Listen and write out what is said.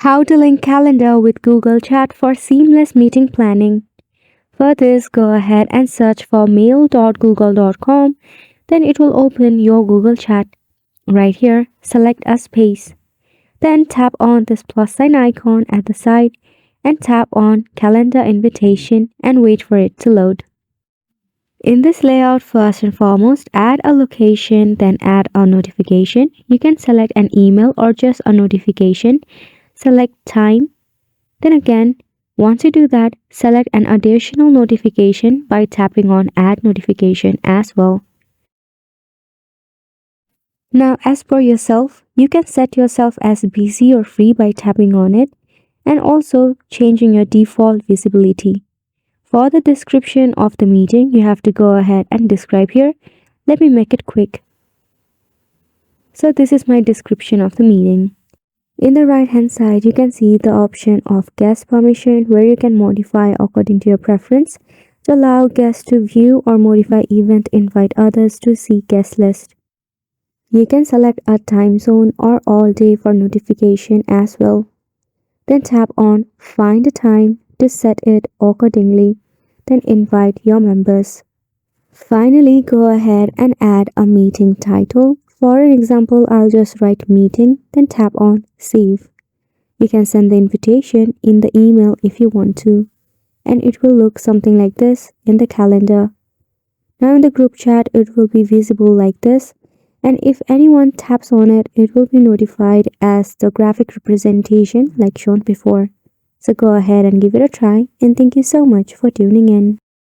How to link calendar with Google Chat for seamless meeting planning. For this, go ahead and search for mail.google.com. Then it will open your Google Chat. Right here, select a space. Then tap on this plus sign icon at the side and tap on calendar invitation and wait for it to load. In this layout, first and foremost, add a location, then add a notification. You can select an email or just a notification. Select time. Then again, once you do that, select an additional notification by tapping on add notification as well. Now, as per yourself, you can set yourself as busy or free by tapping on it and also changing your default visibility. For the description of the meeting, you have to go ahead and describe here. Let me make it quick. So this is my description of the meeting. In the right hand side, you can see the option of guest permission where you can modify according to your preference to allow guests to view or modify event, invite others to see guest list. You can select a time zone or all day for notification as well. Then tap on find a time to set it accordingly. Then invite your members. Finally, go ahead and add a meeting title. For an example, I'll just write meeting, then tap on save. You can send the invitation in the email if you want to, and it will look something like this in the calendar. Now in the group chat, it will be visible like this, and if anyone taps on it, it will be notified as the graphic representation like shown before. So go ahead and give it a try, and thank you so much for tuning in.